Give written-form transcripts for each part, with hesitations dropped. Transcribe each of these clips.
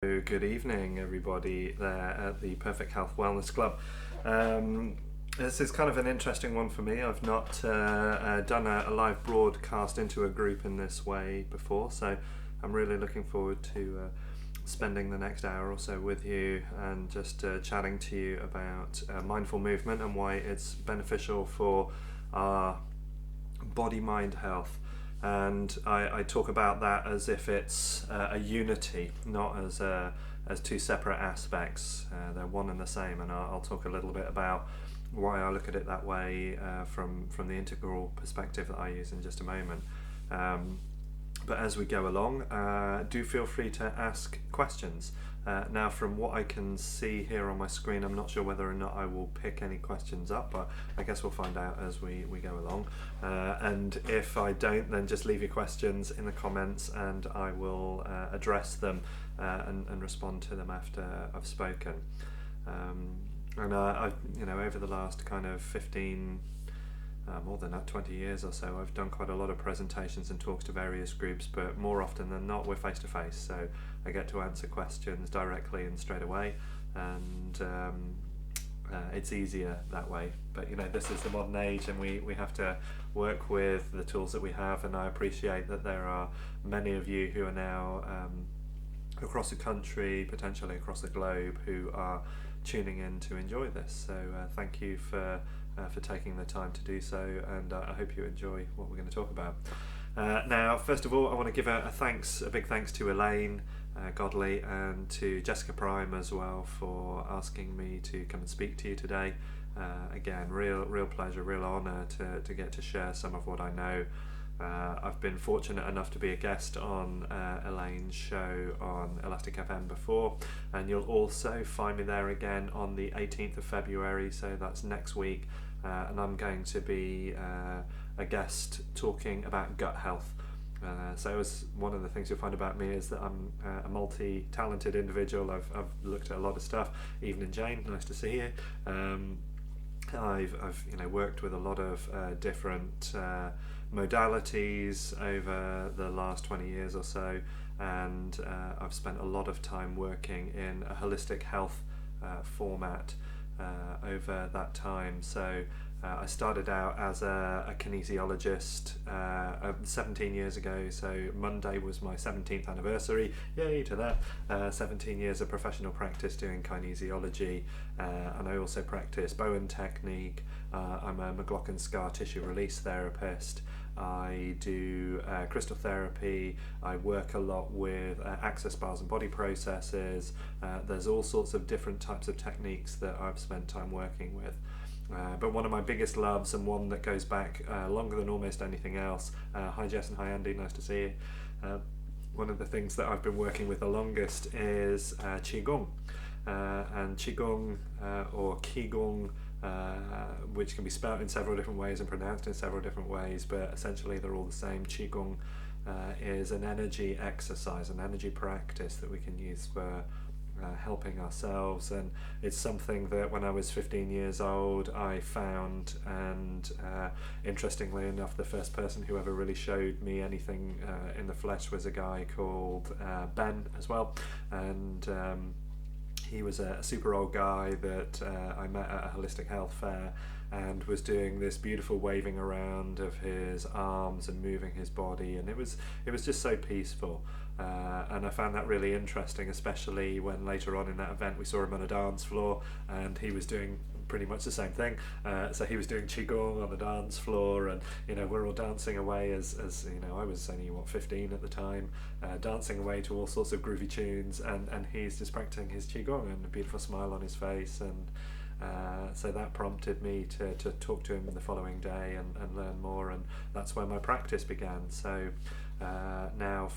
Good evening, everybody there at the Perfect Health Wellness Club. This is kind of an interesting one for me. I've not done a live broadcast into a group in this way before, so I'm really looking forward to spending the next hour or so with you and just chatting to you about mindful movement and why it's beneficial for our body-mind health. And I talk about that as if it's a unity, not as two separate aspects. They're one and the same, and I'll talk a little bit about why I look at it that way from the integral perspective that I use in just a moment. But as we go along, do feel free to ask questions. Now, from what I can see here on my screen, I'm not sure whether or not I will pick any questions up, but I guess we'll find out as we go along. And if I don't, then just leave your questions in the comments and I will address them and respond to them after I've spoken. And I've, over the last kind of 15, more than that, 20 years or so, I've done quite a lot of presentations and talks to various groups, but more often than not we're face to face, so I get to answer questions directly and straight away, and it's easier that way. But this is the modern age, and we have to work with the tools that we have, and I appreciate that there are many of you who are now across the country, potentially across the globe, who are tuning in to enjoy this. So thank you for taking the time to do so, and I hope you enjoy what we're going to talk about. Now, first of all, I want to give a big thanks to Elaine Godley and to Jessica Prime as well for asking me to come and speak to you today. Again, real pleasure, real honour to get to share some of what I know. I've been fortunate enough to be a guest on Elaine's show on Elastic FM before, and you'll also find me there again on the 18th of February, so that's next week, and I'm going to be a guest talking about gut health. So as one of the things you'll find about me is that I'm a multi-talented individual. I've looked at a lot of stuff. Evening, Jane, nice to see you. I've worked with a lot of different modalities over the last 20 years or so, and I've spent a lot of time working in a holistic health format over that time. So I started out as a kinesiologist 17 years ago, so Monday was my 17th anniversary, yay to that. 17 years of professional practice doing kinesiology, and I also practice Bowen technique. I'm a McLaughlin scar tissue release therapist. I do crystal therapy. I work a lot with access bars and body processes. There's all sorts of different types of techniques that I've spent time working with. But one of my biggest loves, and one that goes back longer than almost anything else, hi Jess and hi Andy, nice to see you. One of the things that I've been working with the longest is Qigong. And Qigong or Qigong, which can be spelled in several different ways and pronounced in several different ways, but essentially they're all the same. Qigong is an energy exercise, an energy practice that we can use for helping ourselves, and it's something that when I was 15 years old I found, and interestingly enough, the first person who ever really showed me anything in the flesh was a guy called Ben as well, and he was a super old guy that I met at a holistic health fair, and was doing this beautiful waving around of his arms and moving his body, and it was just so peaceful. And I found that really interesting, especially when later on in that event we saw him on a dance floor and he was doing pretty much the same thing. So he was doing Qigong on the dance floor, and we're all dancing away as I was only 15 at the time, dancing away to all sorts of groovy tunes, and he's just practicing his Qigong and a beautiful smile on his face, and so that prompted me to talk to him the following day and learn more, and that's where my practice began. So now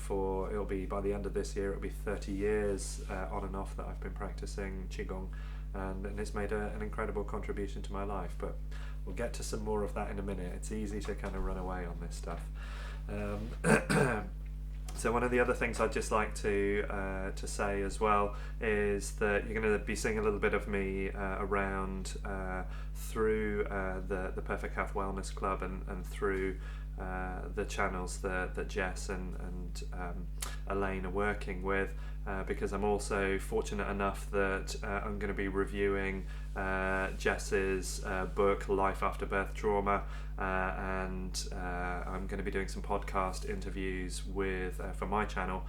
it'll be, by the end of this year, it'll be 30 years on and off that I've been practicing Qigong, and it's made an incredible contribution to my life, but we'll get to some more of that in a minute. It's easy to kind of run away on this stuff. So one of the other things I'd just like to say as well is that you're going to be seeing a little bit of me around through the Perfect Health Wellness Club and through the channels that Jess and Elaine are working with. because I'm also fortunate enough that I'm going to be reviewing Jess's book Life After Birth Trauma, and I'm going to be doing some podcast interviews with for my channel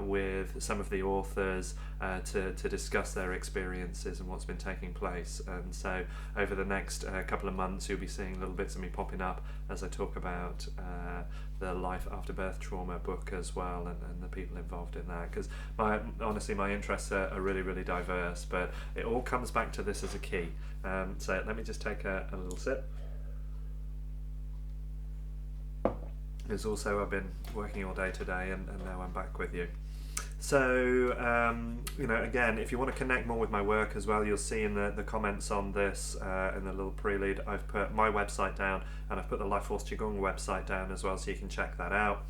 with some of the authors to discuss their experiences and what's been taking place. And so over the next couple of months you'll be seeing little bits of me popping up as I talk about the Life After Birth Trauma book as well, and the people involved in that, because honestly my interests are really, really diverse, but it all comes back to this as a key. So let me just take a little sip. Because also I've been working all day today, and now I'm back with you. So, again, if you want to connect more with my work as well, you'll see in the comments on this, in the little prelude, I've put my website down, and I've put the LifeForce Qigong website down as well, so you can check that out.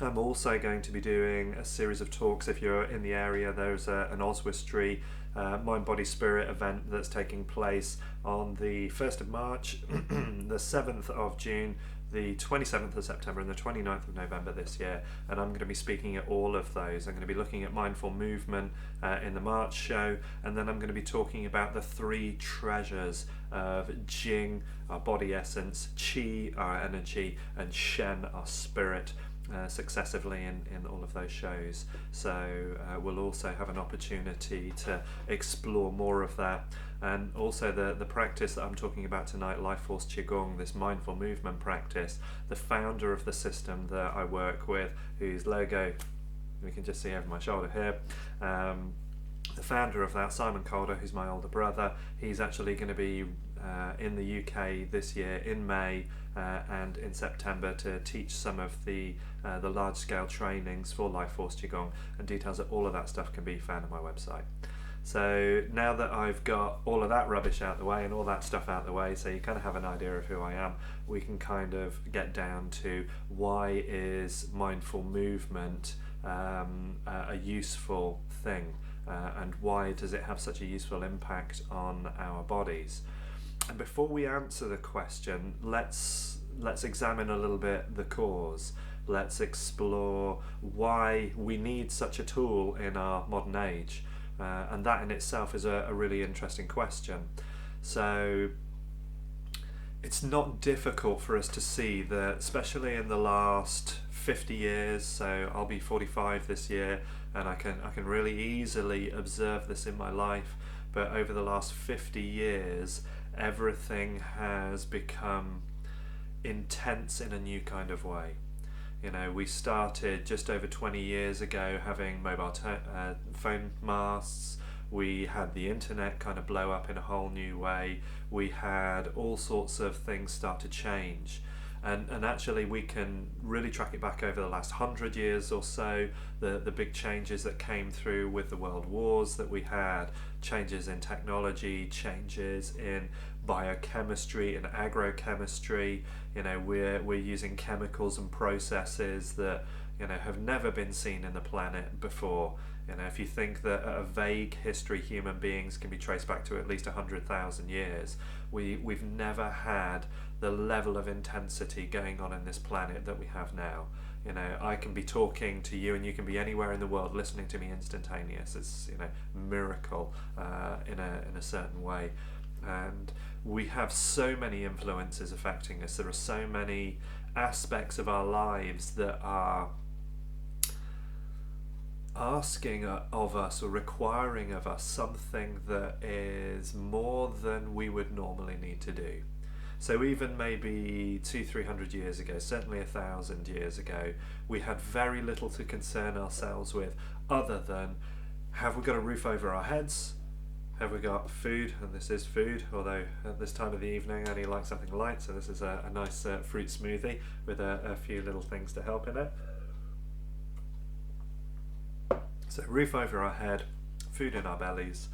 I'm also going to be doing a series of talks. If you're in the area, there's an Oswestry Mind, Body, Spirit event that's taking place on the 1st of March, the 7th of June, the 27th of September and the 29th of November this year, and I'm going to be speaking at all of those. I'm going to be looking at mindful movement in the March show, and then I'm going to be talking about the 3 treasures of Jing, our body essence, Qi, our energy, and Shen, our spirit, successively in all of those shows. So we'll also have an opportunity to explore more of that. And also the practice that I'm talking about tonight, LifeForce Qigong, this mindful movement practice, the founder of the system that I work with, whose logo we can just see over my shoulder here, the founder of that, Simon Calder, who's my older brother, he's actually going to be in the UK this year in May and in September to teach some of the large-scale trainings for LifeForce Qigong, and details of all of that stuff can be found on my website. So now that I've got all of that rubbish out the way and all that stuff out the way, so you kind of have an idea of who I am, we can kind of get down to why is mindful movement a useful thing, and why does it have such a useful impact on our bodies. And before we answer the question, let's examine a little bit the cause. Let's explore why we need such a tool in our modern age. And that in itself is a really interesting question. So it's not difficult for us to see that, especially in the last 50 years, so I'll be 45 this year, and I can really easily observe this in my life, but over the last 50 years everything has become intense in a new kind of way. You know, we started just over 20 years ago having mobile phone masts. We had the internet kind of blow up in a whole new way. We had all sorts of things start to change. And actually we can really track it back over the last 100 years or so, the big changes that came through with the world wars that we had, changes in technology, changes in biochemistry and agrochemistry. You know, we're using chemicals and processes that, you know, have never been seen in the planet before. You know, if you think that a vague history human beings can be traced back to at least 100,000 years, we've never had the level of intensity going on in this planet that we have now. You know, I can be talking to you and you can be anywhere in the world listening to me instantaneous. It's, you know, miracle in a certain way. And we have so many influences affecting us. There are so many aspects of our lives that are asking of us or requiring of us something that is more than we would normally need to do. So even maybe 200-300 years ago, certainly 1,000 years ago, we had very little to concern ourselves with other than, have we got a roof over our heads? Have we got food? And this is food, although at this time of the evening I only like something light, so this is a nice fruit smoothie with a few little things to help in it. So roof over our head, food in our bellies,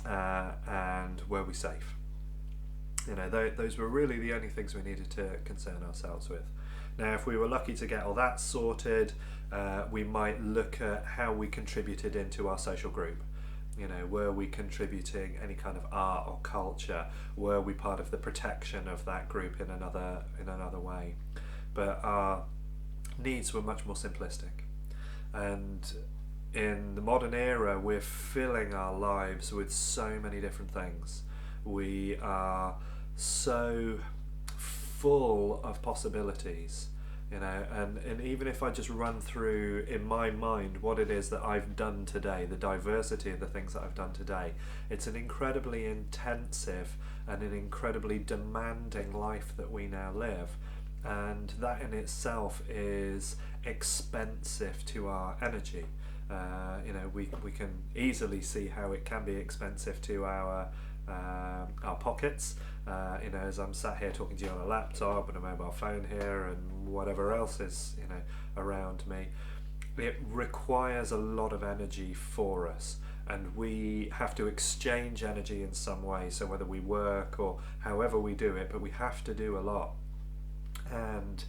and were we safe? You know, those were really the only things we needed to concern ourselves with. Now, if we were lucky to get all that sorted, we might look at how we contributed into our social group. You know, were we contributing any kind of art or culture? Were we part of the protection of that group in another way? But our needs were much more simplistic. And in the modern era, we're filling our lives with so many different things. We are so full of possibilities, and even if I just run through in my mind what it is that I've done today, the diversity of the things that I've done today, it's an incredibly intensive and an incredibly demanding life that we now live, and that in itself is expensive to our energy. We can easily see how it can be expensive to our pockets. As I'm sat here talking to you on a laptop and a mobile phone here and whatever else is around me, it requires a lot of energy for us, and we have to exchange energy in some way. So whether we work or however we do it, but we have to do a lot. And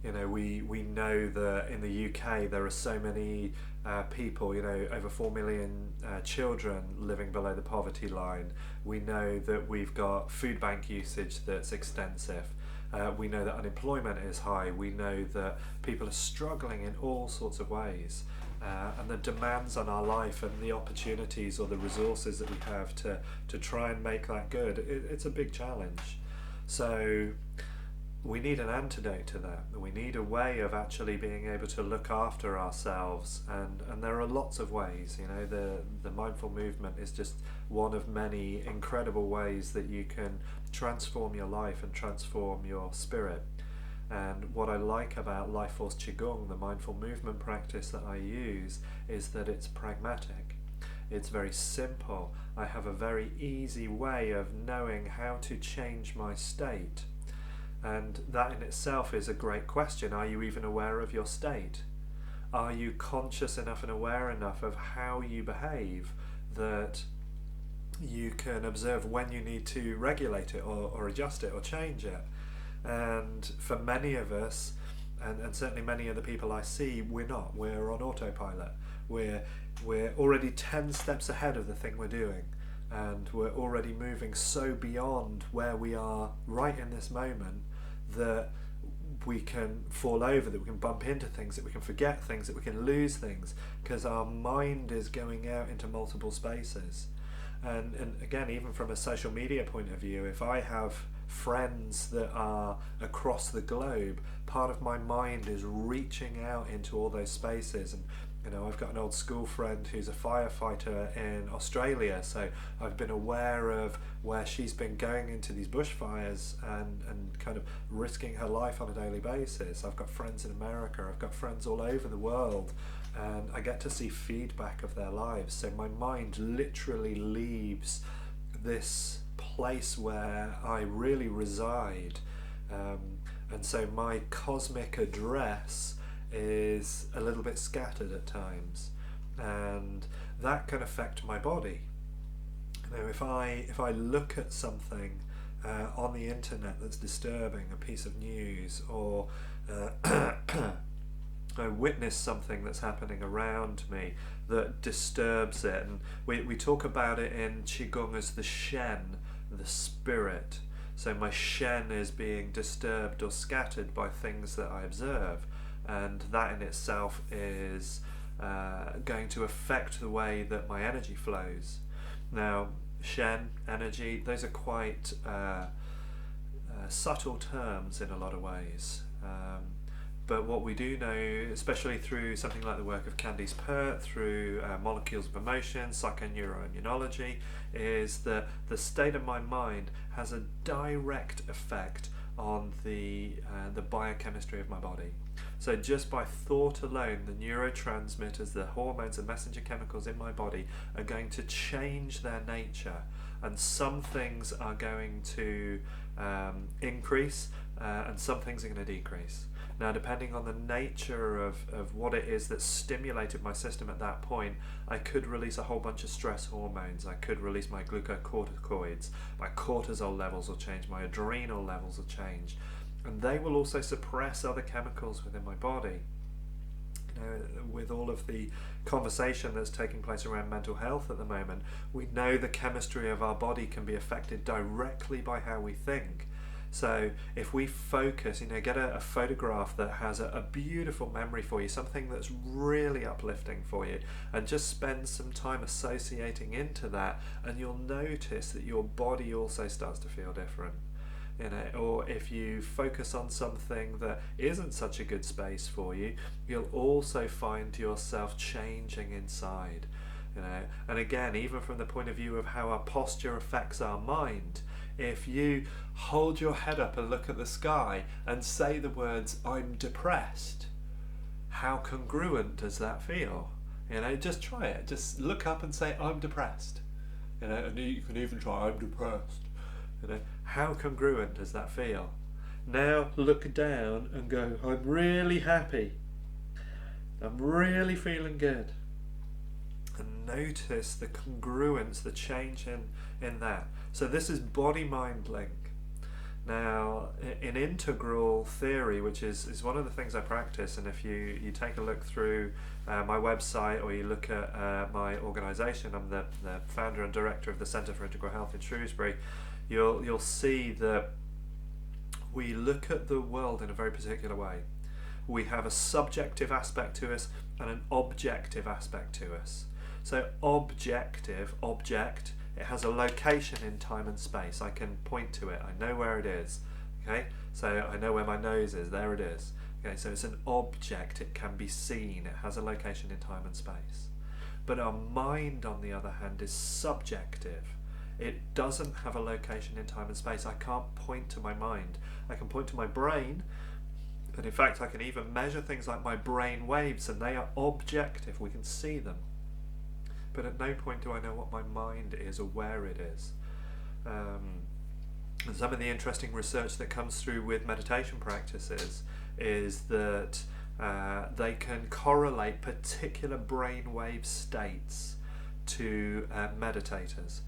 we know that in the UK there are so many people, over 4 million children living below the poverty line. We know that we've got food bank usage that's extensive. We know that unemployment is high. We know that people are struggling in all sorts of ways. And the demands on our life and the opportunities or the resources that we have to try and make that good, it's a big challenge. So we need an antidote to that. We need a way of actually being able to look after ourselves, and there are lots of ways. The mindful movement is just one of many incredible ways that you can transform your life and transform your spirit. And what I like about LifeForce Qigong, the mindful movement practice that I use, is that it's pragmatic. It's very simple. I have a very easy way of knowing how to change my state. And that in itself is a great question. Are you even aware of your state? Are you conscious enough and aware enough of how you behave that you can observe when you need to regulate it or adjust it or change it? And for many of us, and certainly many of the people I see, we're not. We're on autopilot. We're already 10 steps ahead of the thing we're doing. And we're already moving so beyond where we are right in this moment that we can fall over, that we can bump into things, that we can forget things, that we can lose things, because our mind is going out into multiple spaces. And again, even from a social media point of view, if I have friends that are across the globe, part of my mind is reaching out into all those spaces. And I've got an old school friend who's a firefighter in Australia, so I've been aware of where she's been going into these bushfires and kind of risking her life on a daily basis. I've got friends in America, I've got friends all over the world, and I get to see feedback of their lives. So my mind literally leaves this place where I really reside, and so my cosmic address is a little bit scattered at times, and that can affect my body. If I look at something on the internet that's disturbing, a piece of news, or I witness something that's happening around me that disturbs it, and we talk about it in Qigong as the Shen, the spirit. So my Shen is being disturbed or scattered by things that I observe, and that in itself is going to affect the way that my energy flows. Now, Shen, energy, those are quite subtle terms in a lot of ways. But what we do know, especially through something like the work of Candice Pert, through molecules of emotion, psychoneuroimmunology, is that the state of my mind has a direct effect on the biochemistry of my body. So just by thought alone, the neurotransmitters, the hormones and messenger chemicals in my body are going to change their nature, and some things are going to increase and some things are going to decrease. Now, depending on the nature of what it is that stimulated my system at that point, I could release a whole bunch of stress hormones. I could release my glucocorticoids. My cortisol levels will change. My adrenal levels will change. And they will also suppress other chemicals within my body. With all of the conversation that's taking place around mental health at the moment, we know the chemistry of our body can be affected directly by how we think. So if we focus, get a photograph that has a beautiful memory for you, something that's really uplifting for you, and just spend some time associating into that, and you'll notice that your body also starts to feel different. Or if you focus on something that isn't such a good space for you, you'll also find yourself changing inside. And again, even from the point of view of how our posture affects our mind, if you hold your head up and look at the sky and say the words, "I'm depressed," how congruent does that feel? Just try it. Just look up and say, "I'm depressed." And you can even try, "I'm depressed." How congruent does that feel? Now look down and go, "I'm really happy. I'm really feeling good." And notice the congruence, the change in that. So this is body-mind link. Now, in integral theory, which is one of the things I practice, and if you take a look through my website, or you look at my organisation, I'm the founder and director of the Centre for Integral Health in Shrewsbury, you'll see that we look at the world in a very particular way. We have a subjective aspect to us and an objective aspect to us. So object, it has a location in time and space. I can point to it. I know where it is. Okay, so I know where my nose is. There it is. Okay, so it's an object. It can be seen. It has a location in time and space. But our mind, on the other hand, is subjective. It doesn't have a location in time and space. I can't point to my mind. I can point to my brain, and in fact I can even measure things like my brain waves, and they are objective. We can see them. But at no point do I know what my mind is or where it is. And some of the interesting research that comes through with meditation practices is that they can correlate particular brainwave states to meditators.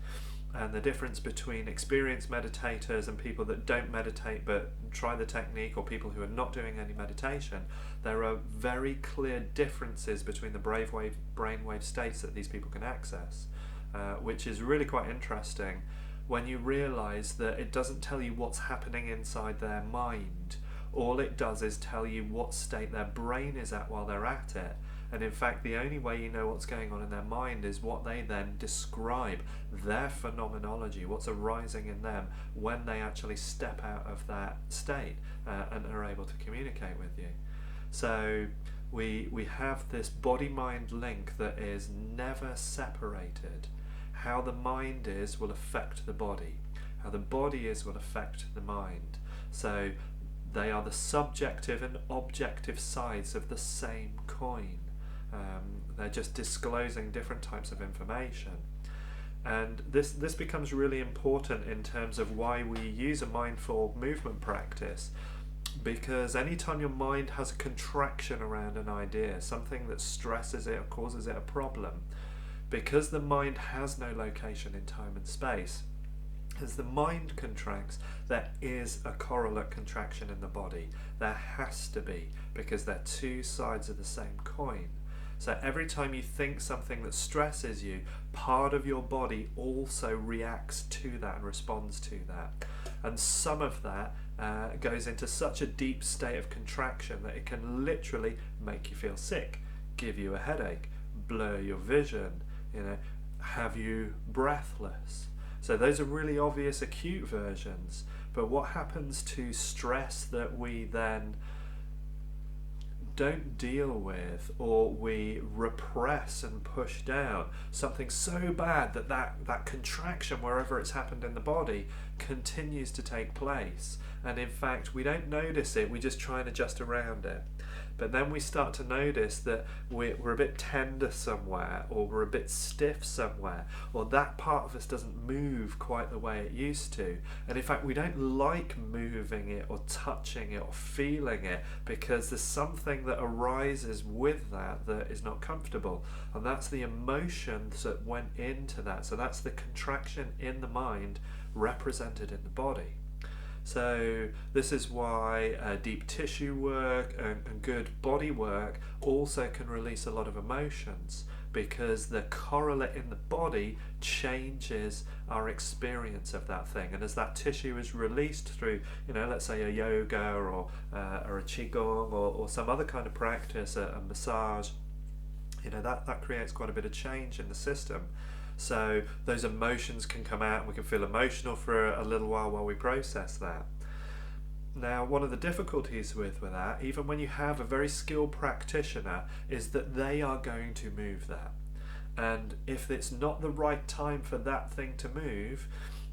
And the difference between experienced meditators and people that don't meditate but try the technique, or people who are not doing any meditation, there are very clear differences between the brainwave states that these people can access, which is really quite interesting when you realise that it doesn't tell you what's happening inside their mind. All it does is tell you what state their brain is at while they're at it. And in fact, the only way you know what's going on in their mind is what they then describe, their phenomenology, what's arising in them when they actually step out of that state and are able to communicate with you. So we have this body-mind link that is never separated. How the mind is will affect the body. How the body is will affect the mind. So they are the subjective and objective sides of the same coin. They're just disclosing different types of information. And this becomes really important in terms of why we use a mindful movement practice, because anytime your mind has a contraction around an idea, something that stresses it or causes it a problem, because the mind has no location in time and space, as the mind contracts, there is a correlate contraction in the body. There has to be, because they're two sides of the same coin. So every time you think something that stresses you, part of your body also reacts to that and responds to that. And some of that goes into such a deep state of contraction that it can literally make you feel sick, give you a headache, blur your vision, have you breathless. So those are really obvious acute versions. But what happens to stress that we then don't deal with, or we repress and push down, something so bad that contraction, wherever it's happened in the body, continues to take place, and in fact we don't notice it, we just try and adjust around it. But then we start to notice that we're a bit tender somewhere, or we're a bit stiff somewhere, or that part of us doesn't move quite the way it used to. And in fact, we don't like moving it or touching it or feeling it, because there's something that arises with that is not comfortable. And that's the emotions that went into that. So that's the contraction in the mind represented in the body. So this is why deep tissue work and good body work also can release a lot of emotions, because the correlate in the body changes our experience of that thing. And as that tissue is released through, let's say a yoga or a Qigong or some other kind of practice, a massage, that creates quite a bit of change in the system. So those emotions can come out and we can feel emotional for a little while we process that. Now, one of the difficulties with that, even when you have a very skilled practitioner, is that they are going to move that. And if it's not the right time for that thing to move,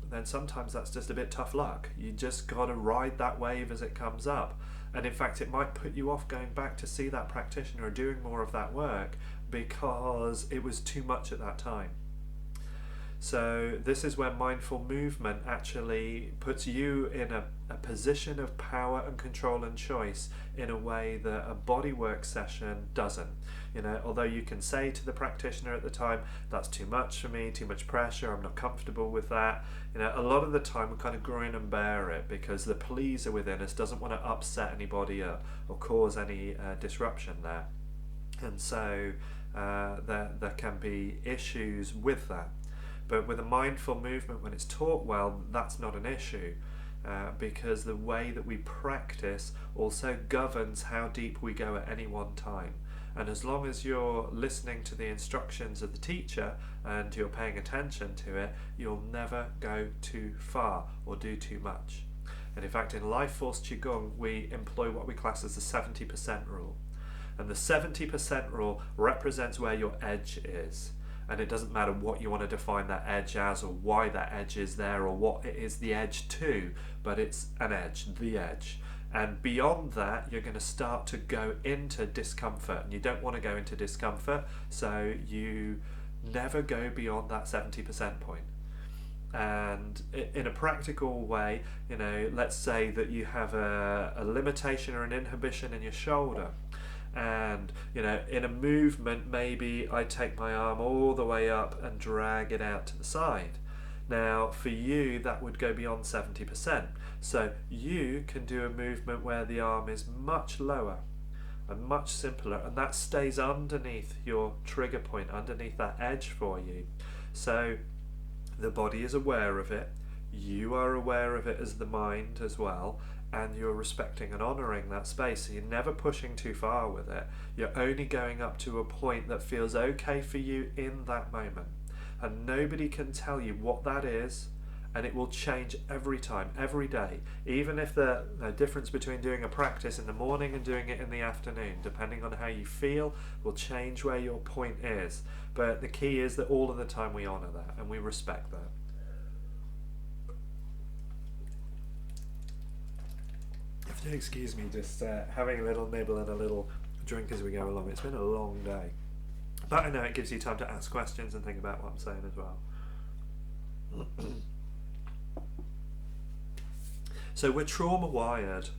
then sometimes that's just a bit tough luck. You just got to ride that wave as it comes up. And in fact, it might put you off going back to see that practitioner or doing more of that work because it was too much at that time. So this is where mindful movement actually puts you in a position of power and control and choice in a way that a bodywork session doesn't. Although you can say to the practitioner at the time, that's too much for me, too much pressure, I'm not comfortable with that. A lot of the time we kind of grin and bear it because the pleaser within us doesn't want to upset anybody or cause any disruption there. And so there can be issues with that. But with a mindful movement, when it's taught well, that's not an issue because the way that we practice also governs how deep we go at any one time. And as long as you're listening to the instructions of the teacher and you're paying attention to it, you'll never go too far or do too much. And in fact, in LifeForce Qigong, we employ what we class as the 70% rule. And the 70% rule represents where your edge is. And it doesn't matter what you want to define that edge as or why that edge is there or what it is the edge to, but it's an edge, the edge. And beyond that, you're going to start to go into discomfort. And you don't want to go into discomfort, so you never go beyond that 70% point. And in a practical way, let's say that you have a limitation or an inhibition in your shoulder. And in a movement, maybe I take my arm all the way up and drag it out to the side. Now for you that would go beyond 70%, so you can do a movement where the arm is much lower and much simpler, and that stays underneath your trigger point, underneath that edge for you. So the body is aware of it, you are aware of it as the mind as well, and you're respecting and honouring that space. So you're never pushing too far with it. You're only going up to a point that feels okay for you in that moment. And nobody can tell you what that is, and it will change every time, every day. Even if the difference between doing a practice in the morning and doing it in the afternoon, depending on how you feel, will change where your point is. But the key is that all of the time we honour that and we respect that. If you excuse me, just having a little nibble and a little drink as we go along. It's been a long day. But I know it gives you time to ask questions and think about what I'm saying as well. So we're trauma wired.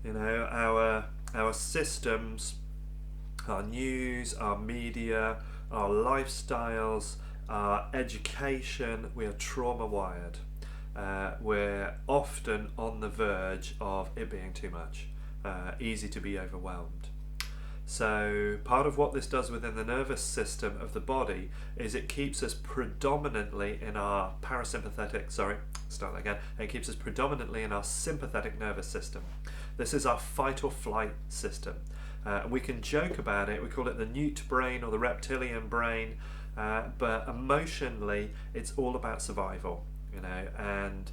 Our systems, our news, our media, our lifestyles, our education, we are trauma wired. We're often on the verge of it being too much, easy to be overwhelmed. So part of what this does within the nervous system of the body is it keeps us predominantly in our it keeps us predominantly in our sympathetic nervous system. This is our fight or flight system. We can joke about it, we call it the newt brain or the reptilian brain, but emotionally it's all about survival. And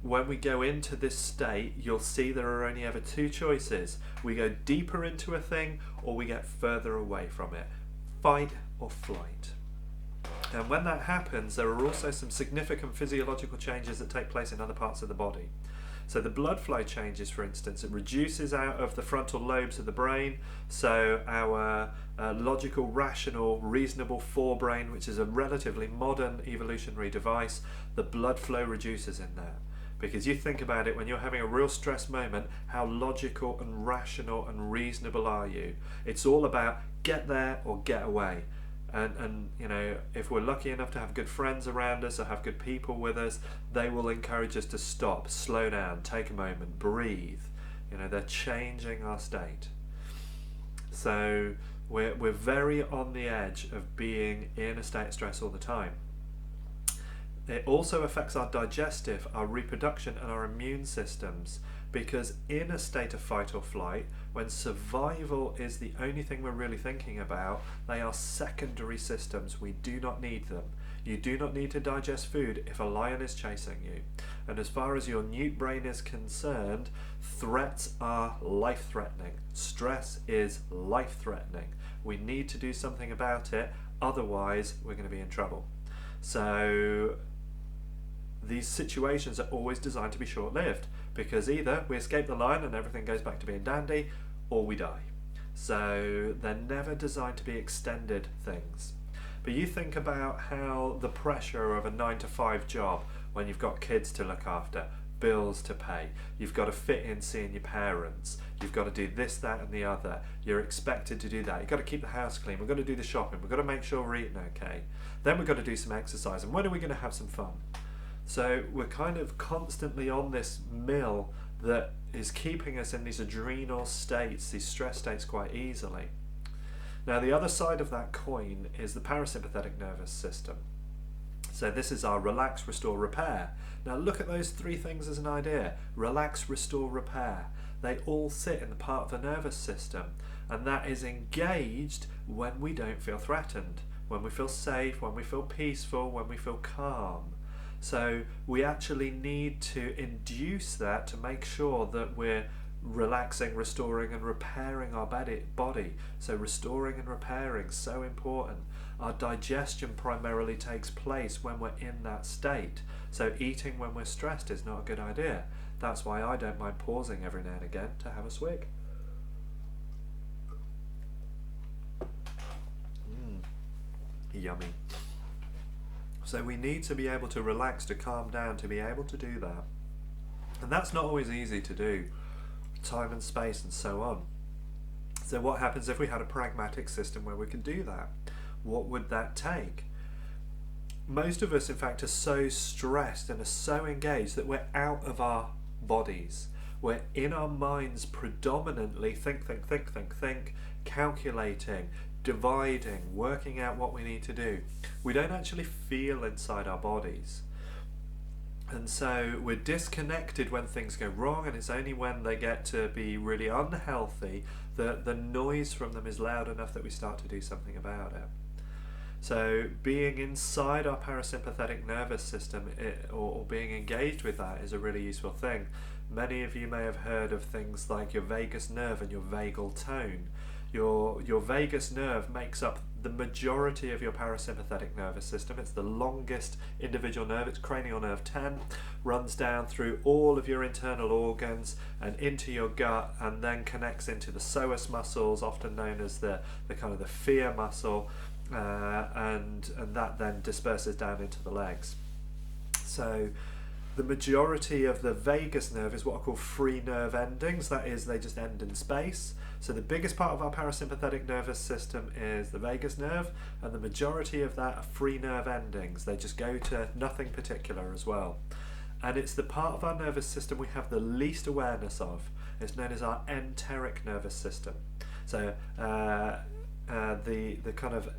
when we go into this state, you'll see there are only ever two choices. We go deeper into a thing or we get further away from it. Fight or flight. And when that happens, there are also some significant physiological changes that take place in other parts of the body. So the blood flow changes, for instance. It reduces out of the frontal lobes of the brain, so our logical, rational, reasonable forebrain, which is a relatively modern evolutionary device, the blood flow reduces in there. Because you think about it, when you're having a real stress moment, how logical and rational and reasonable are you? It's all about get there or get away. And if we're lucky enough to have good friends around us or have good people with us, they will encourage us to stop, slow down, take a moment, breathe. They're changing our state. So We're very on the edge of being in a state of stress all the time. It also affects our digestive, our reproduction, and our immune systems, because in a state of fight or flight, when survival is the only thing we're really thinking about, they are secondary systems. We do not need them. You do not need to digest food if a lion is chasing you. And as far as your newt brain is concerned, threats are life-threatening. Stress is life-threatening. We need to do something about it, otherwise we're going to be in trouble. So these situations are always designed to be short-lived, because either we escape the lion and everything goes back to being dandy, or we die. So they're never designed to be extended things. But you think about how the pressure of a 9-to-5 job, when you've got kids to look after, bills to pay, you've got to fit in seeing your parents, you've got to do this, that and the other, you're expected to do that, you've got to keep the house clean, we've got to do the shopping, we've got to make sure we're eating okay, then we've got to do some exercise, and when are we going to have some fun? So we're kind of constantly on this mill that is keeping us in these adrenal states, these stress states, quite easily. Now the other side of that coin is the parasympathetic nervous system. So this is our relax, restore, repair. Now look at those three things as an idea. Relax, restore, repair. They all sit in the part of the nervous system, and that is engaged when we don't feel threatened, when we feel safe, when we feel peaceful, when we feel calm. So we actually need to induce that to make sure that we're relaxing, restoring and repairing our body. So restoring and repairing, so important. Our digestion primarily takes place when we're in that state. So eating when we're stressed is not a good idea. That's why I don't mind pausing every now and again to have a swig. Yummy. So we need to be able to relax, to calm down, to be able to do that. And that's not always easy to do. Time and space and so on. So what happens if we had a pragmatic system where we could do that? What would that take? Most of us, in fact, are so stressed and are so engaged that we're out of our bodies. We're in our minds predominantly think, calculating, dividing, working out what we need to do. We don't actually feel inside our bodies. And so we're disconnected when things go wrong, and it's only when they get to be really unhealthy that the noise from them is loud enough that we start to do something about it. So being inside our parasympathetic nervous system, or being engaged with that, is a really useful thing. Many of you may have heard of things like your vagus nerve and your vagal tone. Your vagus nerve makes up the majority of your parasympathetic nervous system. It's the longest individual nerve. It's cranial nerve 10, runs down through all of your internal organs and into your gut, and then connects into the psoas muscles, often known as the kind of the fear muscle, and that then disperses down into the legs. So the majority of the vagus nerve is what are called free nerve endings. That is, they just end in space. So the biggest part of our parasympathetic nervous system is the vagus nerve, and the majority of that are free nerve endings. They just go to nothing particular as well. And it's the part of our nervous system we have the least awareness of. It's known as our enteric nervous system. So the kind of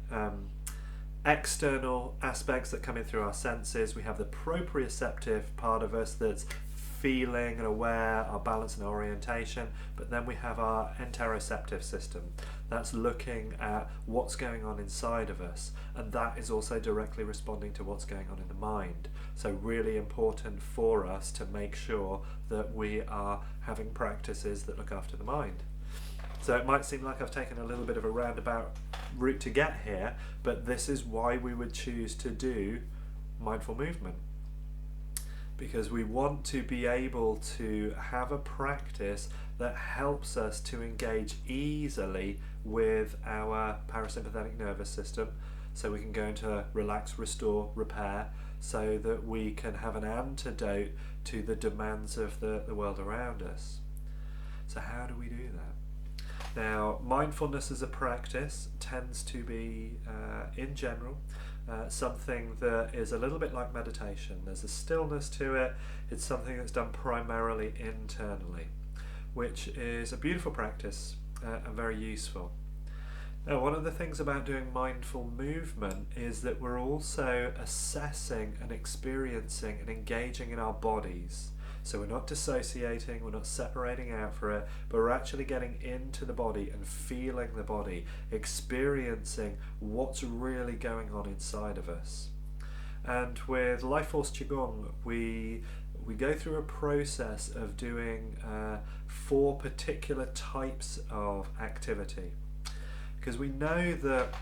external aspects that come in through our senses, we have the proprioceptive part of us that's feeling and aware, our balance and orientation, but then we have our interoceptive system that's looking at what's going on inside of us, and that is also directly responding to what's going on in the mind. So really important for us to make sure that we are having practices that look after the mind. So it might seem like I've taken a little bit of a roundabout route to get here, but this is why we would choose to do mindful movement. Because we want to be able to have a practice that helps us to engage easily with our parasympathetic nervous system, so we can go into relax, restore, repair, so that we can have an antidote to the demands of the world around us. So how do we do that? Now, mindfulness as a practice tends to be, in general, something that is a little bit like meditation. There's a stillness to it. It's something that's done primarily internally, which is a beautiful practice and very useful. Now, one of the things about doing mindful movement is that we're also assessing and experiencing and engaging in our bodies. So we're not dissociating, we're not separating out for it, but we're actually getting into the body and feeling the body, experiencing what's really going on inside of us. And with LifeForce Qigong, we go through a process of doing 4 particular types of activity. Because we know that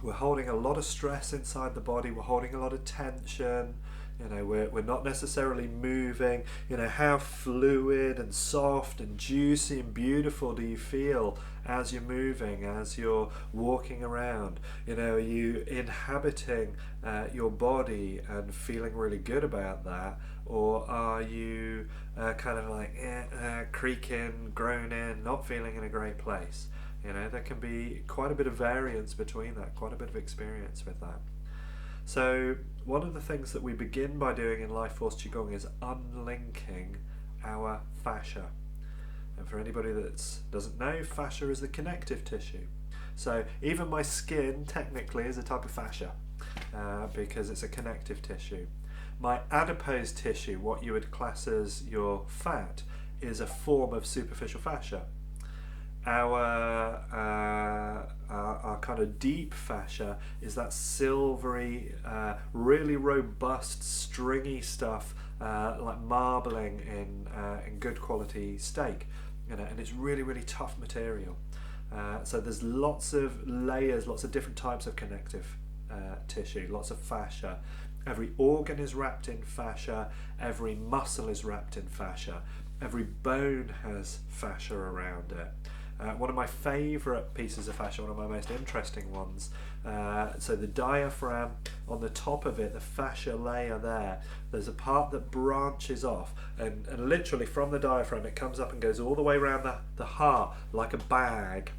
we're holding a lot of stress inside the body, we're holding a lot of tension, we're not necessarily moving. How fluid and soft and juicy and beautiful do you feel as you're moving, as you're walking around? Are you inhabiting your body and feeling really good about that? Or are you kind of like creaking, groaning, not feeling in a great place? There can be quite a bit of variance between that, quite a bit of experience with that. So one of the things that we begin by doing in LifeForce Qigong is unlinking our fascia. And for anybody that doesn't know, fascia is the connective tissue. So even my skin technically is a type of fascia because it's a connective tissue. My adipose tissue, what you would class as your fat, is a form of superficial fascia. Our kind of deep fascia is that silvery, really robust, stringy stuff like marbling in good quality steak, and it's really, really tough material. So there's lots of layers, lots of different types of connective tissue, lots of fascia. Every organ is wrapped in fascia, every muscle is wrapped in fascia, every bone has fascia around it. One of my favourite pieces of fascia, one of my most interesting ones, so the diaphragm, on the top of it, the fascia layer there's a part that branches off, and literally from the diaphragm it comes up and goes all the way around the heart like a bag,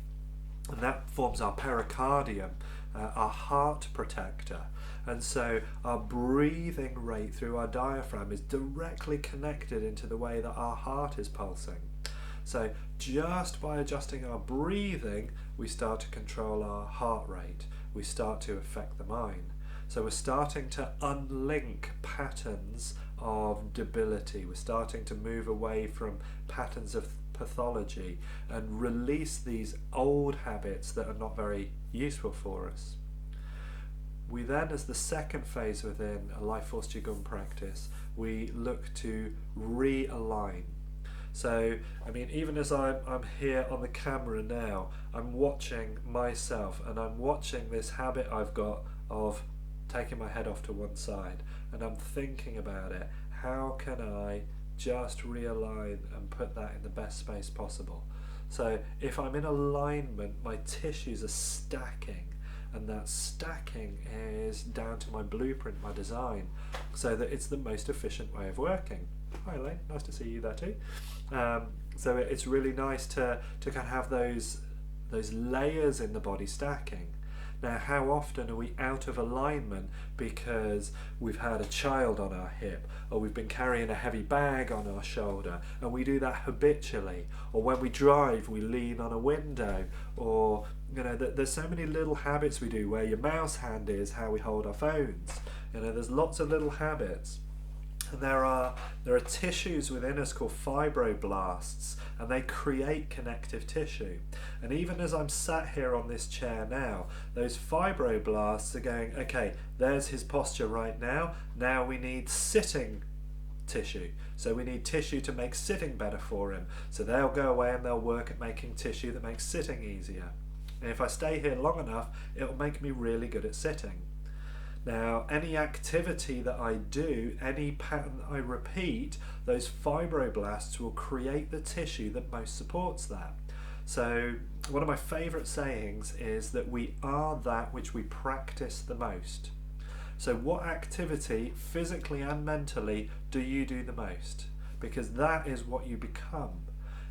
and that forms our pericardium, our heart protector. And so our breathing rate through our diaphragm is directly connected into the way that our heart is pulsing. So just by adjusting our breathing, we start to control our heart rate. We start to affect the mind. So we're starting to unlink patterns of debility. We're starting to move away from patterns of pathology and release these old habits that are not very useful for us. We then, as the second phase within a LifeForce Qigong practice, we look to realign. So, even as I'm here on the camera now, I'm watching myself and I'm watching this habit I've got of taking my head off to one side, and I'm thinking about it. How can I just realign and put that in the best space possible? So if I'm in alignment, my tissues are stacking, and that stacking is down to my blueprint, my design, so that it's the most efficient way of working. Hi Elaine, nice to see you there too. So it's really nice to kind of have those layers in the body stacking. Now, how often are we out of alignment because we've had a child on our hip, or we've been carrying a heavy bag on our shoulder, and we do that habitually? Or when we drive, we lean on a window, or there's so many little habits we do. Where your mouse hand is, how we hold our phones. There's lots of little habits. And there are tissues within us called fibroblasts, and they create connective tissue. And even as I'm sat here on this chair now, those fibroblasts are going, okay, there's his posture right now. Now we need sitting tissue. So we need tissue to make sitting better for him. So they'll go away and they'll work at making tissue that makes sitting easier. And if I stay here long enough, it'll make me really good at sitting. Now, any activity that I do, any pattern that I repeat, those fibroblasts will create the tissue that most supports that. So one of my favourite sayings is that we are that which we practice the most. So what activity, physically and mentally, do you do the most? Because that is what you become.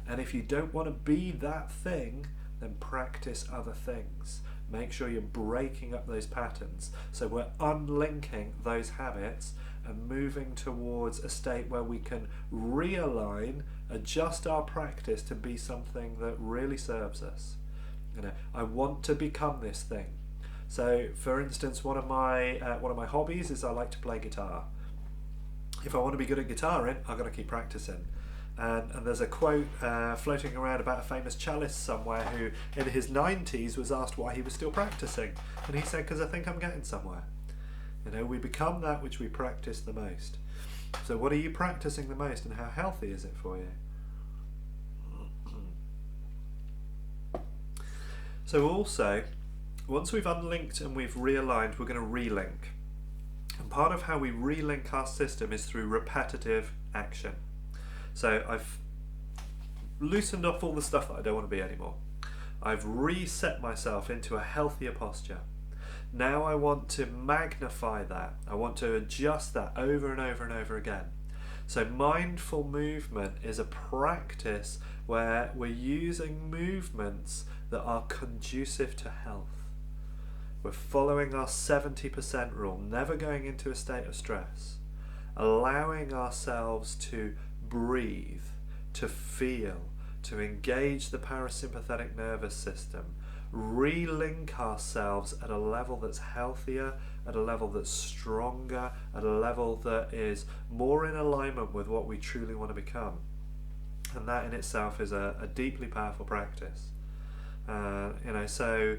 And if you don't want to be that thing, then practice other things. Make sure you're breaking up those patterns. So we're unlinking those habits and moving towards a state where we can realign, adjust our practice to be something that really serves us. I want to become this thing. So, for instance, one of my hobbies is I like to play guitar. If I want to be good at guitaring, I've got to keep practicing. And there's a quote floating around about a famous cellist somewhere who, in his 90s, was asked why he was still practicing, and he said, "Because I think I'm getting somewhere." We become that which we practice the most. So, what are you practicing the most, and how healthy is it for you? So also, once we've unlinked and we've realigned, we're going to relink. And part of how we relink our system is through repetitive action. So I've loosened off all the stuff that I don't want to be anymore. I've reset myself into a healthier posture. Now I want to magnify that. I want to adjust that over and over and over again. So mindful movement is a practice where we're using movements that are conducive to health. We're following our 70% rule, never going into a state of stress, allowing ourselves to breathe, to feel, to engage the parasympathetic nervous system, relink ourselves at a level that's healthier, at a level that's stronger, at a level that is more in alignment with what we truly want to become. And that in itself is a deeply powerful practice. So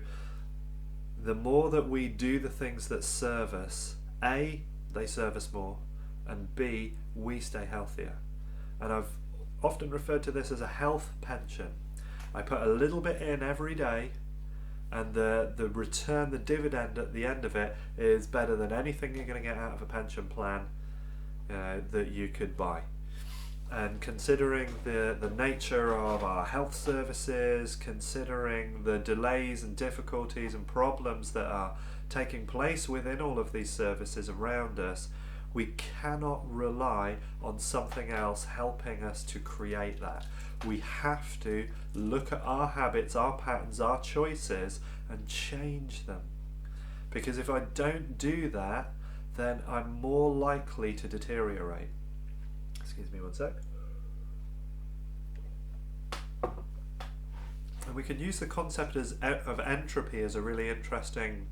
the more that we do the things that serve us, A, they serve us more, and B, we stay healthier. And I've often referred to this as a health pension. I put a little bit in every day, and the return, the dividend at the end of it is better than anything you're going to get out of a pension plan that you could buy. And considering the nature of our health services, considering the delays and difficulties and problems that are taking place within all of these services around us, we cannot rely on something else helping us to create that. We have to look at our habits, our patterns, our choices, and change them. Because if I don't do that, then I'm more likely to deteriorate. Excuse me one sec. And we can use the concept of entropy as a really interesting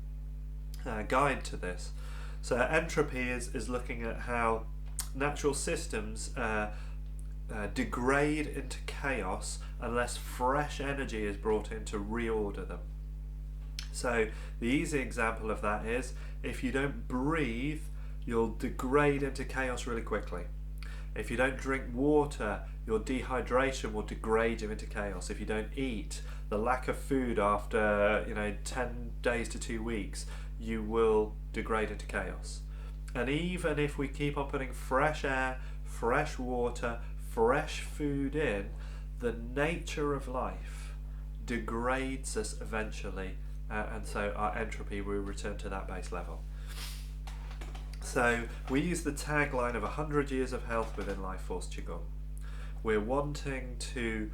guide to this. So entropy is looking at how natural systems degrade into chaos unless fresh energy is brought in to reorder them. So the easy example of that is if you don't breathe, you'll degrade into chaos really quickly. If you don't drink water, your dehydration will degrade you into chaos. If you don't eat, the lack of food after 10 days to 2 weeks, you will degrade into chaos. And even if we keep on putting fresh air, fresh water, fresh food in, the nature of life degrades us eventually, and so our entropy will return to that base level. So we use the tagline of 100 years of health within LifeForce Qigong. We're wanting to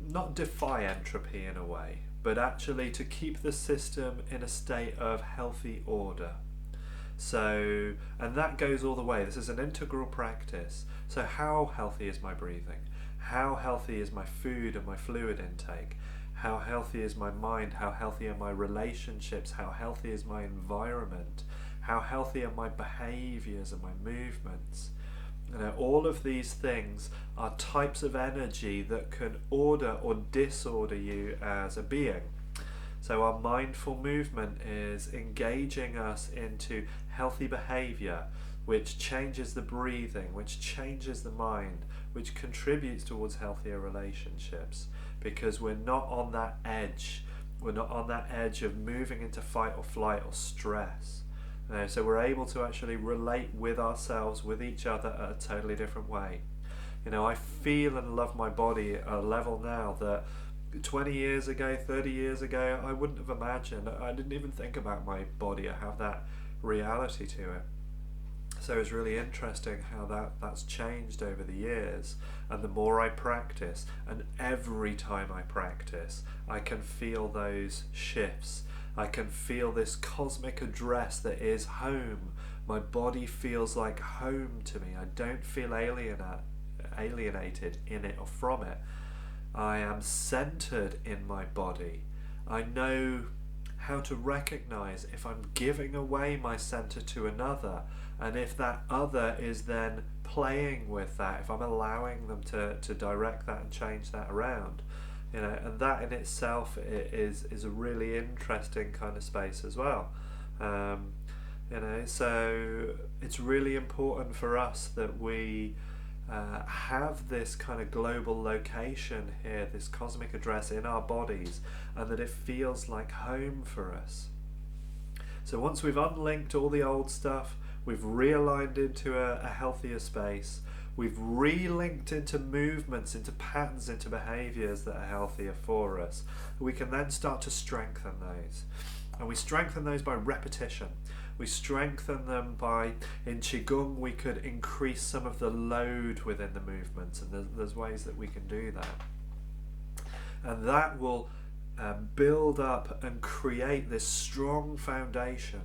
not defy entropy in a way, but actually to keep the system in a state of healthy order. So, and that goes all the way. This is an integral practice. So how healthy is my breathing? How healthy is my food and my fluid intake? How healthy is my mind? How healthy are my relationships? How healthy is my environment? How healthy are my behaviors and my movements? All of these things are types of energy that can order or disorder you as a being. So our mindful movement is engaging us into healthy behavior, which changes the breathing, which changes the mind, which contributes towards healthier relationships, because we're not on that edge. We're not on that edge of moving into fight or flight or stress. So we're able to actually relate with ourselves, with each other at a totally different way. I feel and love my body at a level now that 20 years ago, 30 years ago, I wouldn't have imagined. I didn't even think about my body or have that reality to it. So it's really interesting how that's changed over the years. And the more I practice, and every time I practice, I can feel those shifts. I can feel this cosmic address that is home. My body feels like home to me. I don't feel alienated in it or from it. I am centered in my body. I know how to recognize if I'm giving away my center to another, and if that other is then playing with that, if I'm allowing them to direct that and change that around. And that in itself is a really interesting kind of space as well. So it's really important for us that we have this kind of global location here, this cosmic address in our bodies, and that it feels like home for us. So once we've unlinked all the old stuff, we've realigned into a healthier space, we've relinked into movements, into patterns, into behaviors that are healthier for us, we can then start to strengthen those. And we strengthen those by repetition. We strengthen them by, in Qigong, we could increase some of the load within the movements, and there's ways that we can do that. And that will build up and create this strong foundation.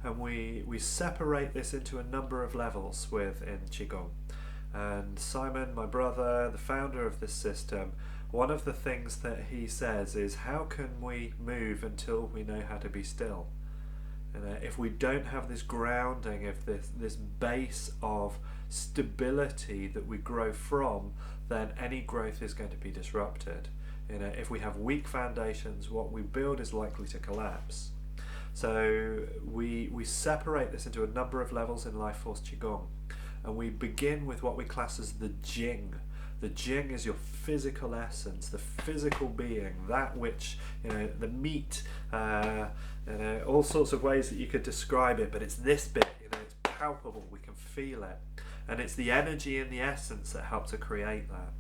And we separate this into a number of levels within Qigong. And Simon, my brother, the founder of this system, one of the things that he says is, how can we move until we know how to be still? If we don't have this grounding, if this base of stability that we grow from, then any growth is going to be disrupted. If we have weak foundations, what we build is likely to collapse. So we separate this into a number of levels in LifeForce Qigong, and we begin with what we class as the Jing. The Jing is your physical essence, the physical being, that which, the meat, all sorts of ways that you could describe it, but it's this bit, it's palpable, we can feel it. And it's the energy and the essence that help to create that.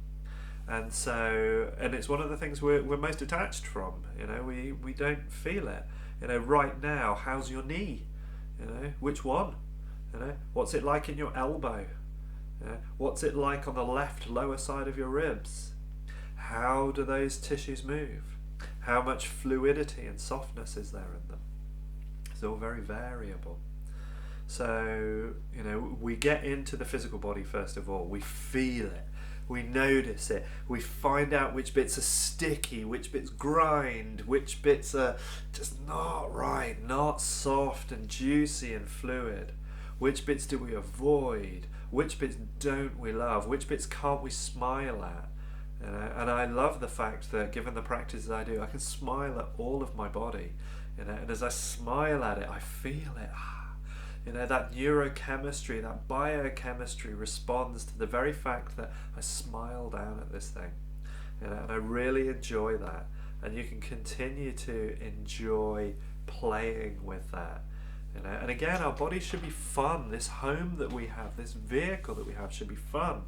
And it's one of the things we're most attached from, we don't feel it. Right now, how's your knee? Which one? What's it like in your elbow? What's it like on the left lower side of your ribs? How do those tissues move? How much fluidity and softness is there in them? It's all very variable. So, we get into the physical body first of all. We feel it. We notice it. We find out which bits are sticky, which bits grind, which bits are just not right, not soft and juicy and fluid. Which bits do we avoid? Which bits don't we love? Which bits can't we smile at? And I love the fact that, given the practices I do, I can smile at all of my body. And as I smile at it, I feel it. That neurochemistry, that biochemistry responds to the very fact that I smile down at this thing. And I really enjoy that. And you can continue to enjoy playing with that. And again, our body should be fun. This home that we have, this vehicle that we have, should be fun.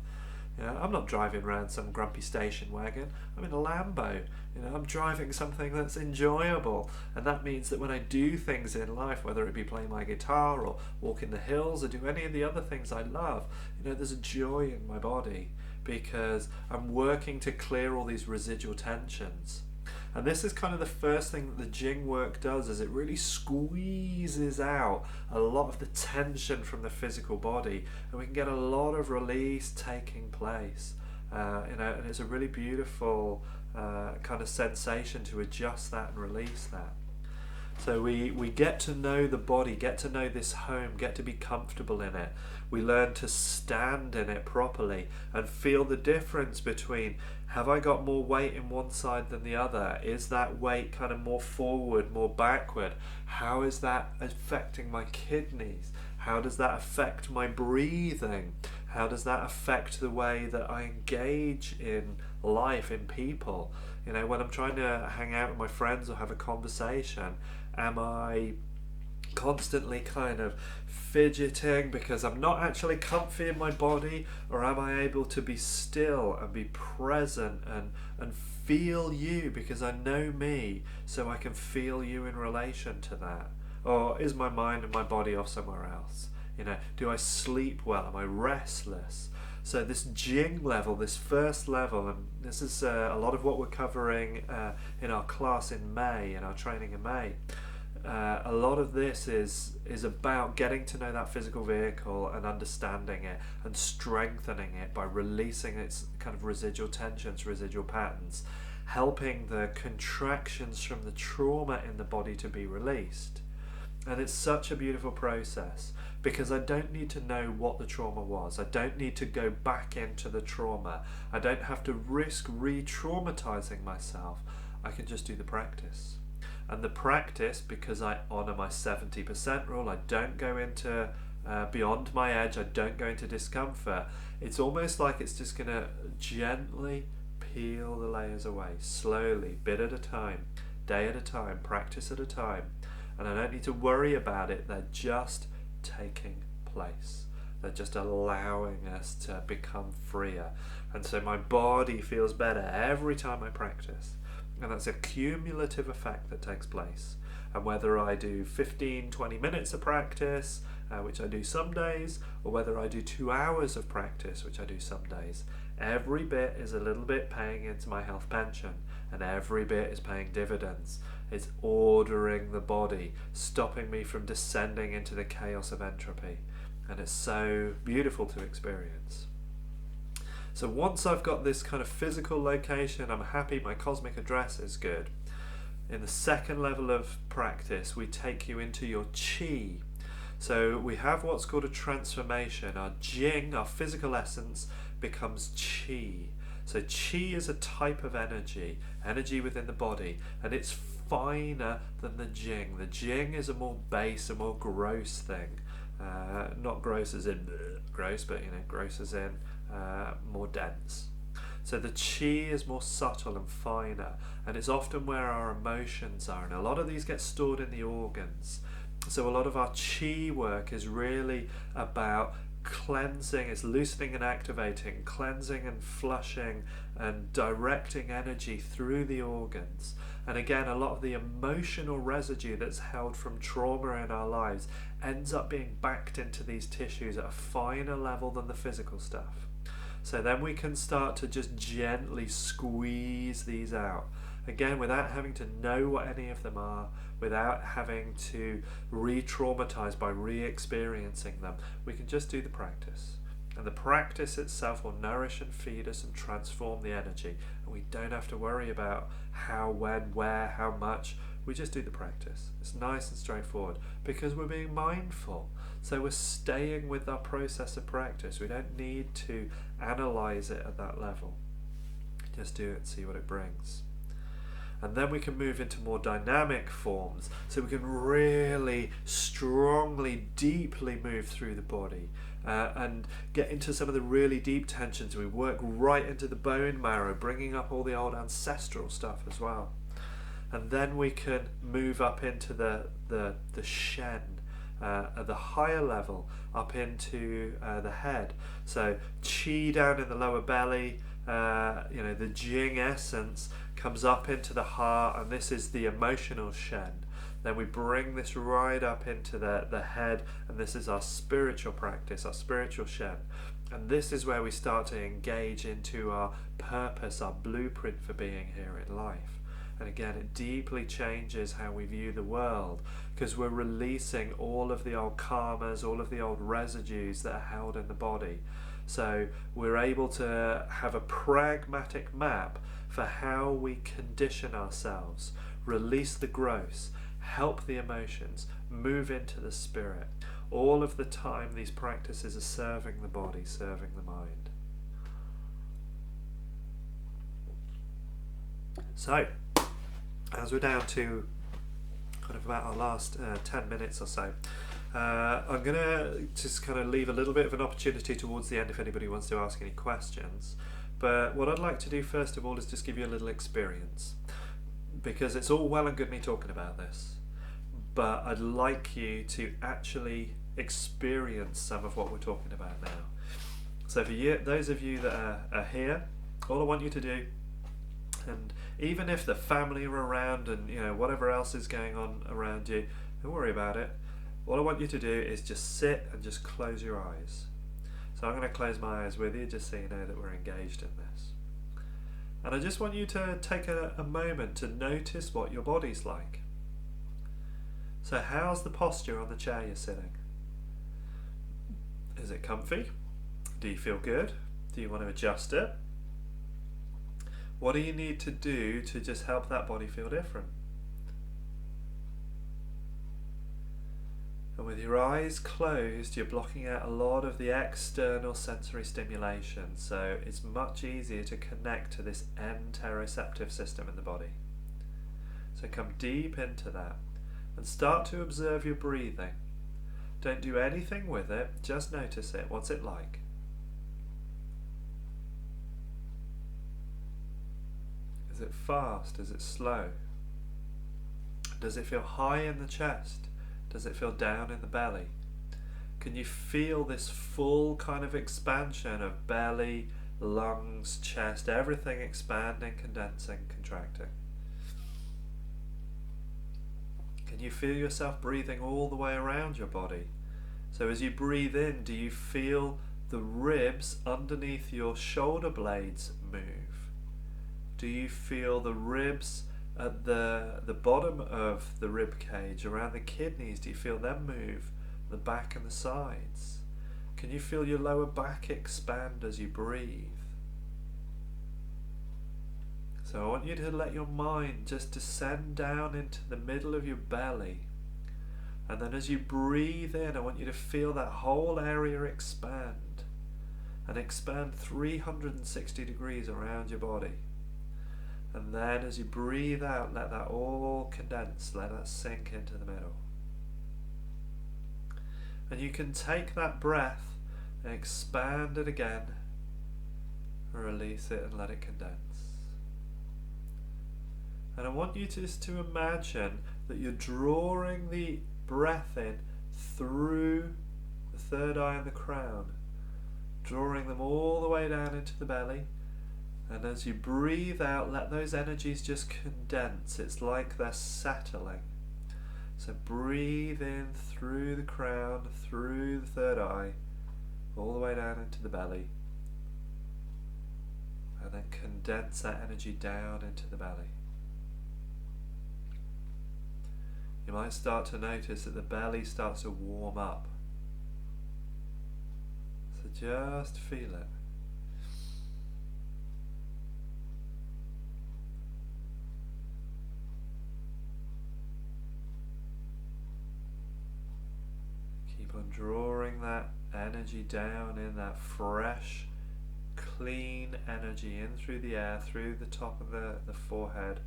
I'm not driving around some grumpy station wagon. I'm in a Lambo. I'm driving something that's enjoyable. And that means that when I do things in life, whether it be play my guitar or walk in the hills or do any of the other things I love, there's a joy in my body because I'm working to clear all these residual tensions. And this is kind of the first thing that the Jing work does, is it really squeezes out a lot of the tension from the physical body, and we can get a lot of release taking place. And it's a really beautiful kind of sensation to adjust that and release that. So we get to know the body, get to know this home, get to be comfortable in it. We learn to stand in it properly and feel the difference between, have I got more weight in one side than the other? Is that weight kind of more forward, more backward? How is that affecting my kidneys? How does that affect my breathing? How does that affect the way that I engage in life, in people? When I'm trying to hang out with my friends or have a conversation, am I constantly kind of fidgeting because I'm not actually comfy in my body, or am I able to be still and be present and feel you because I know me, so I can feel you in relation to that? Or is my mind and my body off somewhere else? Do I sleep well? Am I restless? So this Jing level, this first level, and this is a lot of what we're covering in our class in May, in our training in May. a lot of this is about getting to know that physical vehicle and understanding it and strengthening it by releasing its kind of residual tensions, residual patterns, helping the contractions from the trauma in the body to be released. And it's such a beautiful process because I don't need to know what the trauma was. I don't need to go back into the trauma. I don't have to risk re-traumatizing myself. I can just do the practice. And the practice, because I honor my 70% rule, I don't go into beyond my edge, I don't go into discomfort. It's almost like it's just going to gently peel the layers away, slowly, bit at a time, day at a time, practice at a time. And I don't need to worry about it. They're just taking place. They're just allowing us to become freer. And so my body feels better every time I practice. And that's a cumulative effect that takes place. And whether I do 15, 20 minutes of practice, which I do some days, or whether I do 2 hours of practice, which I do some days, every bit is a little bit paying into my health pension, and every bit is paying dividends. It's ordering the body, stopping me from descending into the chaos of entropy. And it's so beautiful to experience. So once I've got this kind of physical location, I'm happy, my cosmic address is good. In the second level of practice, we take you into your chi. So we have what's called a transformation. Our jing, our physical essence, becomes chi. So chi is a type of energy within the body, and it's finer than the jing. The jing is a more base, a more gross thing. Not gross as in gross, but gross as in more dense. So the chi is more subtle and finer, and it's often where our emotions are, and a lot of these get stored in the organs. So a lot of our chi work is really about cleansing, it's loosening and activating, cleansing and flushing and directing energy through the organs. And again, a lot of the emotional residue that's held from trauma in our lives ends up being backed into these tissues at a finer level than the physical stuff. So then we can start to just gently squeeze these out. Again, without having to know what any of them are, without having to re-traumatize by re-experiencing them, we can just do the practice. And the practice itself will nourish and feed us and transform the energy. And we don't have to worry about how, when, where, how much. We just do the practice. It's nice and straightforward because we're being mindful. So we're staying with our process of practice. We don't need to analyze it at that level. Just do it and see what it brings. And then we can move into more dynamic forms. So we can really strongly, deeply move through the body and get into some of the really deep tensions. We work right into the bone marrow, bringing up all the old ancestral stuff as well. And then we can move up into the shen, at the higher level, up into the head. So chi down in the lower belly, the jing essence comes up into the heart, and this is the emotional shen. Then we bring this right up into the head, and this is our spiritual practice, our spiritual shen. And this is where we start to engage into our purpose, our blueprint for being here in life. And again, it deeply changes how we view the world, because we're releasing all of the old karmas, all of the old residues that are held in the body. So we're able to have a pragmatic map for how we condition ourselves, release the gross, help the emotions, move into the spirit. All of the time these practices are serving the body, serving the mind. So, as we're down to kind of about our last 10 minutes or so, I'm going to just kind of leave a little bit of an opportunity towards the end if anybody wants to ask any questions. But what I'd like to do first of all is just give you a little experience, because it's all well and good me talking about this, but I'd like you to actually experience some of what we're talking about now. So for you, those of you that are here, all I want you to do, and even if the family are around and whatever else is going on around you, don't worry about it. All I want you to do is just sit and just close your eyes. So I'm going to close my eyes with you just so you know that we're engaged in this. And I just want you to take a moment to notice what your body's like. So how's the posture on the chair you're sitting? Is it comfy? Do you feel good? Do you want to adjust it? What do you need to do to just help that body feel different? And with your eyes closed, you're blocking out a lot of the external sensory stimulation, so it's much easier to connect to this interoceptive system in the body. So come deep into that and start to observe your breathing. Don't do anything with it, just notice it. What's it like? Is it fast? Is it slow? Does it feel high in the chest? Does it feel down in the belly? Can you feel this full kind of expansion of belly, lungs, chest, everything expanding, condensing, contracting? Can you feel yourself breathing all the way around your body? So as you breathe in, do you feel the ribs underneath your shoulder blades move? Do you feel the ribs at the bottom of the rib cage, around the kidneys? Do you feel them move? The back and the sides? Can you feel your lower back expand as you breathe? So I want you to let your mind just descend down into the middle of your belly, and then as you breathe in, I want you to feel that whole area expand, and expand 360 degrees around your body. And then as you breathe out, let that all condense, let that sink into the middle. And you can take that breath and expand it again, release it and let it condense. And I want you just to imagine that you're drawing the breath in through the third eye and the crown, drawing them all the way down into the belly. And as you breathe out, let those energies just condense. It's like they're settling. So breathe in through the crown, through the third eye, all the way down into the belly. And then condense that energy down into the belly. You might start to notice that the belly starts to warm up. So just feel it. Keep on drawing that energy down in, that fresh, clean energy in through the air, through the top of the forehead,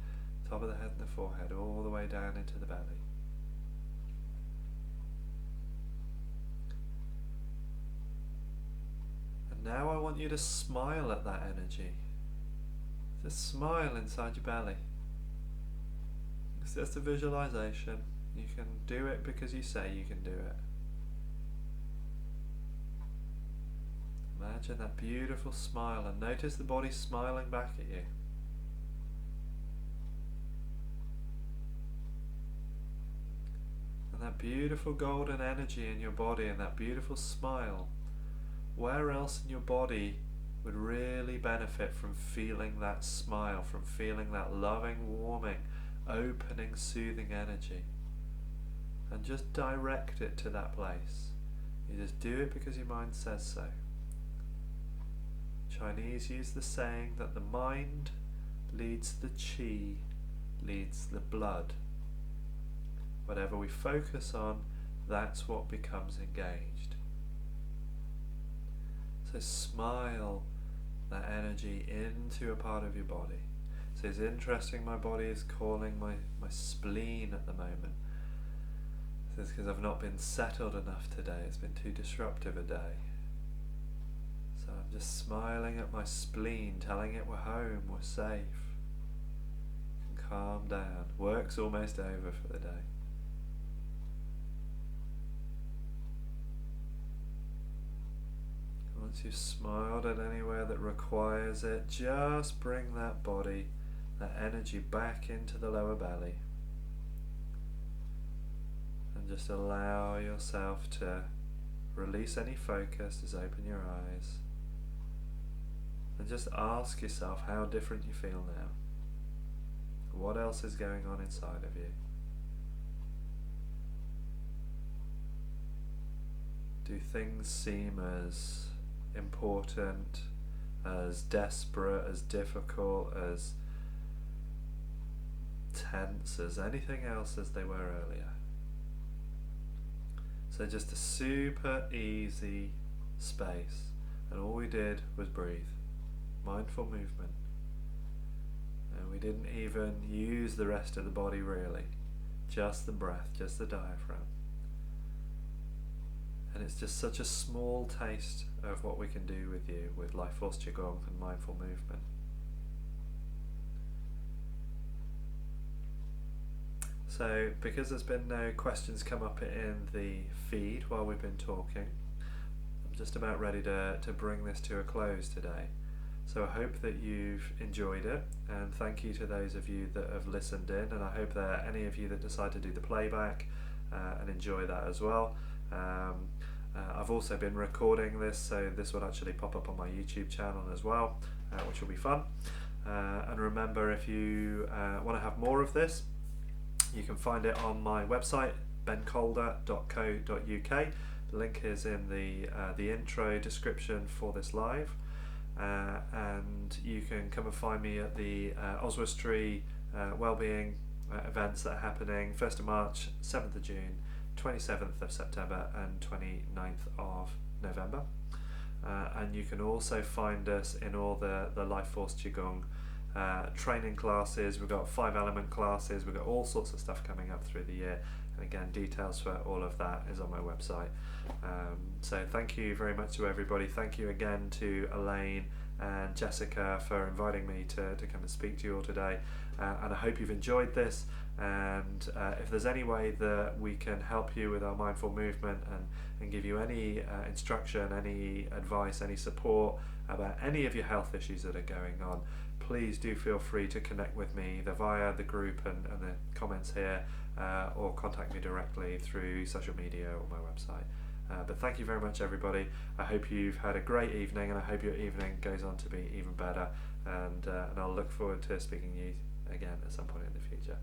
top of the head and the forehead, all the way down into the belly. And now I want you to smile at that energy. Just smile inside your belly. It's just a visualization. You can do it because you say you can do it. Imagine that beautiful smile and notice the body smiling back at you. And that beautiful golden energy in your body and that beautiful smile, where else in your body would really benefit from feeling that smile, from feeling that loving, warming, opening, soothing energy? And just direct it to that place. You just do it because your mind says so. Chinese use the saying that the mind leads the qi, leads the blood. Whatever we focus on, that's what becomes engaged. So smile that energy into a part of your body. So it's interesting, my body is calling my spleen at the moment. This is because I've not been settled enough today. It's been too disruptive a day. So I'm just smiling at my spleen, telling it we're home, we're safe. And calm down. Work's almost over for the day. Once you've smiled at anywhere that requires it, just bring that body, that energy back into the lower belly. And just allow yourself to release any focus, just open your eyes. And just ask yourself how different you feel now. What else is going on inside of you? Do things seem as important, as desperate, as difficult, as tense as anything else as they were earlier? So just a super easy space, and all we did was breathe. Mindful movement. And we didn't even use the rest of the body really. Just the breath, just the diaphragm. And it's just such a small taste of what we can do with you with LifeForce Qigong and mindful movement. So, because there's been no questions come up in the feed while we've been talking, I'm just about ready to bring this to a close today. So I hope that you've enjoyed it, and thank you to those of you that have listened in, and I hope that any of you that decide to do the playback and enjoy that as well. I've also been recording this, so this will actually pop up on my YouTube channel as well, which will be fun. And remember, if you want to have more of this, you can find it on my website, bencolder.co.uk. The link is in the intro description for this live. And you can come and find me at the Oswestry Wellbeing events that are happening 1st of March, 7th of June, 27th of September and 29th of November. And you can also find us in all the LifeForce Qigong training classes. We've got 5-element classes, we've got all sorts of stuff coming up through the year, and again, details for all of that is on my website. So thank you very much to everybody. Thank you again to Elaine and Jessica for inviting me to come and speak to you all today, and I hope you've enjoyed this. And if there's any way that we can help you with our mindful movement and give you any instruction, any advice, any support about any of your health issues that are going on, please do feel free to connect with me either via the group and the comments here, or contact me directly through social media or my website. But thank you very much, everybody. I hope you've had a great evening, and I hope your evening goes on to be even better. And I'll look forward to speaking to you again at some point in the future.